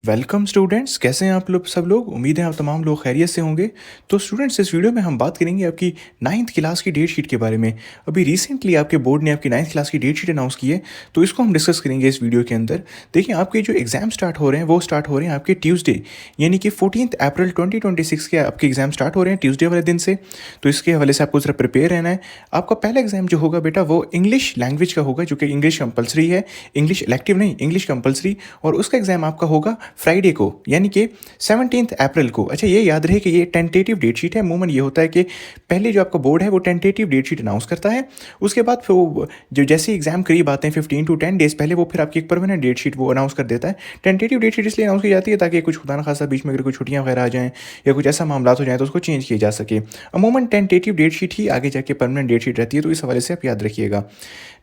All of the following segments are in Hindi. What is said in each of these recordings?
वेलकम स्टूडेंट्स, कैसे हैं आप लोग सब लोग। उम्मीद है आप तमाम लोग खैरियत से होंगे। तो स्टूडेंट्स, इस वीडियो में हम बात करेंगे आपकी नाइन्थ क्लास की डेट शीट के बारे में। अभी रिसेंटली आपके बोर्ड ने आपकी नाइन्थ क्लास की डेट शीट अनाउंस की है, तो इसको हम डिस्कस करेंगे इस वीडियो के अंदर। देखिए, आपके जो एग्जाम स्टार्ट हो रहे हैं वो स्टार्ट हो रहे हैं आपके ट्यूसडे, यानी कि 14 अप्रैल 2026 के आपके एग्जाम स्टार्ट हो रहे हैं ट्यूसडे वाले दिन से। तो इसके हवाले से आपको ज़रा प्रिपेयर रहना है। आपका पहला एग्जाम जो होगा बेटा वो इंग्लिश लैंग्वेज का होगा, जो कि इंग्लिश कंपलसरी है। इंग्लिश इलेक्टिव नहीं, इंग्लिश कंपलसरी। और उसका एग्जाम आपका होगा फ्राइडे को, यानी कि 17 अप्रैल को। अच्छा, ये याद रहे कि ये टेंटेटिव डेट शीट है। अमूमन ये होता है कि पहले जो आपका बोर्ड है वो टेंटेटिव डेट शीट अनाउंस करता है, उसके बाद फिर वो जो जैसे एग्जाम करीब आते हैं 15 to 10 डेज पहले, वो फिर आपकी एक परमानेंट डेट शीट वो अनाउंस कर देता है। टेंटेटिव डेट शीट इसलिए अनाउंस की जाती है ताकि कुछ खुदा न खासा बीच में अगर कोई छुट्टियां वगैरह आ जाएं या कुछ ऐसा मामला हो जाए तो उसको चेंज किया जा सके। अमूमन टेंटेटिव डेट शीट ही आगे जाके परमानेंट डेट शीट रहती है, तो इस हवाले से आप याद रखिएगा।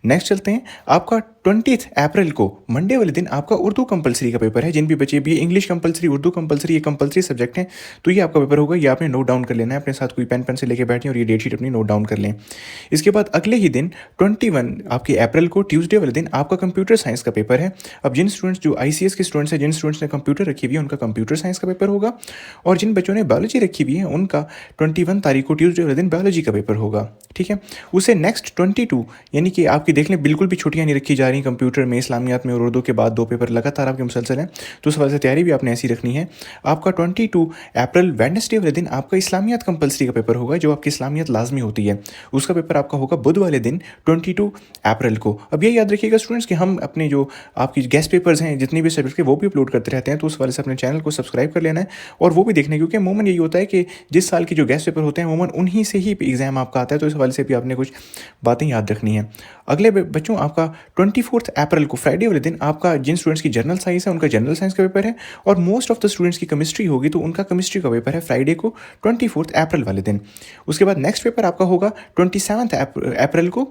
नेक्स्ट चलते हैं। आपका 20 अप्रैल को मंडे वाले दिन आपका उर्दू कंपलसरी का पेपर है। जिन भी बच्चे भी इंग्लिश कंपलसरी, उर्दू कंपलसरी, ये कंपलसरी सब्जेक्ट हैं, तो ये आपका पेपर होगा। ये आपने नोट डाउन कर लेना है, अपने साथ कोई पेन पेंसिल लेके बैठें और ये डेट शीट अपनी नोट डाउन कर लें। इसके बाद अगले ही दिन 21 आपके अप्रैल को ट्यूसडे वाले दिन आपका कंप्यूटर साइंस का पेपर है। अब जिन स्टूडेंट्स जो आईसीएस के स्टूडेंट्स हैं, जिन स्टूडेंट्स ने कंप्यूटर रखी हुई है, उनका कंप्यूटर साइंस का पेपर होगा। और जिन बच्चों ने बायोलॉजी रखी हुई है उनका 21 तारीख को ट्यूसडे वाले दिन बायोलॉजी का पेपर होगा। ठीक है। उसे नेक्स्ट 22, यानी कि आपकी देख लें बिल्कुल भी छुट्टियां नहीं रखी जा रही कंप्यूटर में, इस्लामियात में और उर्दू के बाद 2 पेपर लगातार आपके मुसलसल हैं, तो उस वजह से तैयारी भी आपने ऐसी रखनी है। आपका 22 अप्रैल वेडनेसडे वाले दिन आपका इस्लामियात कंपलसरी का पेपर होगा, जो आपकी इस्लामियात लाजमी होती है। उसका पेपर आपका होगा बुध वाले दिन 22 अप्रैल को। अब ये याद रखिएगा स्टूडेंट्स कि हम अपने जो आपकी गेस्ट पेपर्स हैं जितनी भी सब्जेक्ट के, वो भी अपलोड करते रहते हैं, तो उस वजह से अपने चैनल को सब्सक्राइब कर लेना है और वो भी देखना है, क्योंकि अमूमन यही होता है कि जिस साल के जो गेस्ट पेपर होते हैं अमूमन उन्हीं से ही एग्जाम आपका आता है, तो इस हवाले से भी आपने कुछ बातें याद रखनी है। अगले बच्चों, आपका 24 अप्रैल को फ्राइडे वाले दिन आपका जिन स्टूडेंट्स की जनरल साइंस है उनका जनरल साइंस का पेपर है, और मोस्ट ऑफ द स्टूडेंट्स की केमिस्ट्री होगी तो उनका केमिस्ट्री का पेपर है फ्राइडे को 24 अप्रैल वाले दिन। उसके बाद नेक्स्ट पेपर आपका होगा 27 अप्रैल को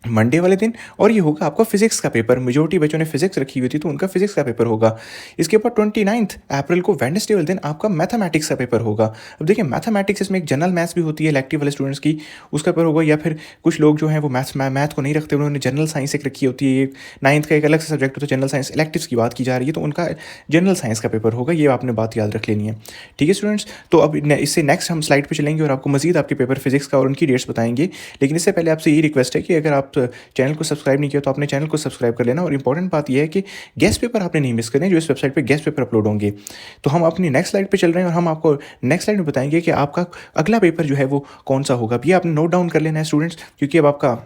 मंडे वाले दिन, और ये होगा आपका फिजिक्स का पेपर। मेजोरिटी बच्चों ने फिजिक्स रखी हुई थी तो उनका फिजिक्स का पेपर होगा। इसके बाद 29 अप्रैल को वेडनेसडे वाले दिन आपका मैथमेटिक्स का पेपर होगा। अब देखिए, मैथमेटिक्स इसमें एक जनरल मैथ्स भी होती है इलेक्टिव वाले स्टूडेंट्स की, उसका पेपर होगा। या फिर कुछ लोग जो हैं वो मैथ को नहीं रखते, उन्होंने जनरल साइंस एक रखी होती है। नाइन्थ का एक अलग से सब्जेक्ट होता है जनरल साइंस, इलेक्टिव्स की बात की जा रही है, तो उनका जनरल साइंस का पेपर होगा। ये आपने बात याद रख लेनी है। ठीक है स्टूडेंट्स, तो अब इससे नेक्स्ट हम स्लाइड पर चलेंगे और आपको मजीद आपके पेपर फिजिक्स का और उनकी डेट्स बताएंगे। लेकिन इससे पहले आपसे ये रिक्वेस्ट है कि अगर आप चैनल को सब्सक्राइब नहीं किया तो अपने चैनल को सब्सक्राइब कर लेना। और इंपॉर्टेंट बात यह है कि गेस्ट पेपर आपने नहीं मिस करने, जो इस वेबसाइट पे गेस्ट पेपर अपलोड होंगे। तो हम अपनी नेक्स्ट स्लाइड पे चल रहे हैं और हम आपको नेक्स्ट स्लाइड में बताएंगे कि आपका अगला पेपर जो है वो कौन सा होगा। अब ये आपने नोट डाउन कर लेना है स्टूडेंट्स, क्योंकि अब आपका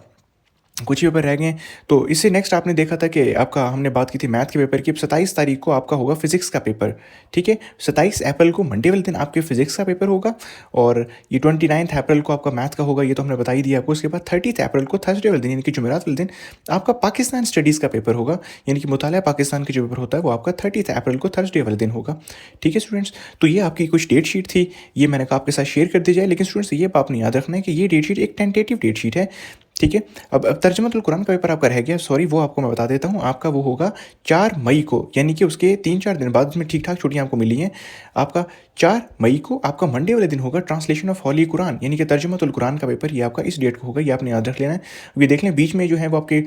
कुछ ही पेपर रह गए हैं। तो इससे नेक्स्ट आपने देखा था कि आपका हमने बात की थी मैथ के पेपर की। 27 तारीख को आपका होगा फिजिक्स का पेपर। ठीक है, 27 अप्रैल को मंडे वाले दिन आपके फिजिक्स का पेपर होगा, और ये 29 अप्रैल को आपका मैथ का होगा, ये तो हमने बता ही दिया आपको। उसके बाद 30 अप्रैल को थर्सडे वाले दिन, यानी कि जुमेरात वाले दिन, आपका पाकिस्तान स्टडीज़ का पेपर होगा, यानी कि मुताला पाकिस्तान का जो पेपर होता है वो आपका 30 अप्रैल को थर्सडे वाले दिन होगा। ठीक है स्टूडेंट्स, तो ये आपकी कुछ डेट शीट थी, ये मैंने कहा आपके साथ शेयर कर दी जाए। लेकिन स्टूडेंट्स, ये आपने याद रखना है कि ये डेट शीट एक टेंटेटिव डेट शीट है। ठीक है। अब तर्जुमतुल कुरान का पेपर आपका रह गया, सॉरी, वो आपको मैं बता देता हूँ। आपका वो होगा 4 मई को, यानी कि उसके 3-4 दिन बाद, उसमें ठीक ठाक छुट्टियाँ आपको मिली हैं। आपका 4 मई को आपका मंडे वाले दिन होगा ट्रांसलेशन ऑफ हॉली कुरान, यानी कि तर्जुमतुल कुरान का पेपर। ये आपका इस डेट को होगा, ये आपने याद रख लेना है। अभी देख लें बीच में जो है वो आपके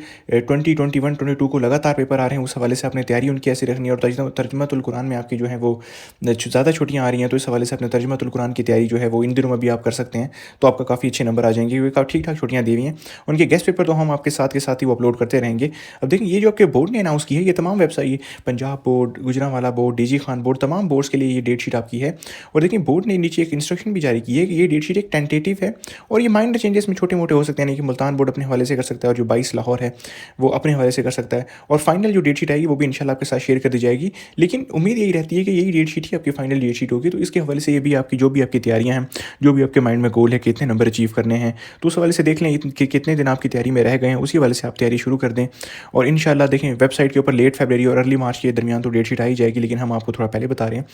20, 21, 22 को लगातार पेपर आ रहे हैं, उस हवाले से आपने तैयारी उनकी ऐसी रखनी है। और तर्जुमतुल कुरान में आपकी जो है वो ज़्यादा छुट्टियाँ आ रही हैं, तो इस हवाले से अपने तर्जुमतुल कुरान की तैयारी जो है वो इन दिनों में भी आप कर सकते हैं, तो आपका काफ़ी अच्छे नंबर आ जाएंगे, क्योंकि ठीक ठाक छुट्टियाँ दी हुई हैं। उनके गेस्ट पेपर तो हम आपके साथ के साथ ही वो अपलोड करते रहेंगे। अब देखिए, ये जो आपके बोर्ड ने अनाउंस की है, ये तमाम website, Punjab board, Gujranwala board, DG Khan board, तमाम बोर्ड्स के लिए ये डेट शीट आपकी है। और देखिए, बोर्ड ने नीचे एक इंस्ट्रक्शन भी जारी की है कि ये डेट शीट एक टेंटेटिव है, और ये माइनर चेंजेस में छोटे मोटे हो सकते हैं, यानी कि मुल्तान बोर्ड अपने हवाले से कर सकता है, और जो 22 लाहौर है वो अपने हवाले से कर सकता है। और फाइनल जो डेट शीट आएगी वो भी इंशाल्लाह आपके साथ शेयर कर दी जाएगी। लेकिन उम्मीद यही रहती है कि यही डेट शीट ही आपकी फाइनल डेट शीट होगी, तो इसके हवाले से ये भी आपकी जो भी आपकी तैयारियाँ हैं, जो भी आपके माइंड में गोल है, कितने नंबर अचीव करने हैं, तो उस हवाले से देख लें कि कितने दिन आपकी तैयारी में रह गए हैं, उसी वाले से आप तैयारी शुरू कर दें। और इंशाल्लाह देखें, वेबसाइट के ऊपर लेट फरवरी और अर्ली मार्च के दरमियान तो डेट शीट आ ही जाएगी, लेकिन हम आपको थोड़ा पहले बता रहे हैं।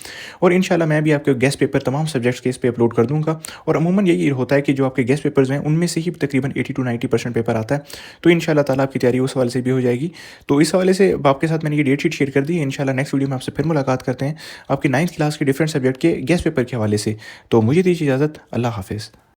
और इंशाल्लाह मैं भी आपके गेस्ट पेपर तमाम सब्जेक्ट्स के इस पे अपलोड कर दूंगा। और अमूमन यही होता है कि जो आपके गेस्ट पेपर्स हैं उनमें से ही तकरीबन 80 to 90% पेपर आता है, तो इंशाल्लाह ताला आपकी तैयारी उस हवाले से भी हो जाएगी। तो इस हवाले से आपके साथ मैंने ये डेट शीट शेयर कर दी है। इंशाल्लाह नेक्स्ट वीडियो में आपसे फिर मुलाकात करते हैं आपकी 9th क्लास के डिफरेंट सब्जेक्ट के गेस्ट पेपर के हवाले से। तो मुझे दीजिए इजाज़त, अल्लाह हाफिज़।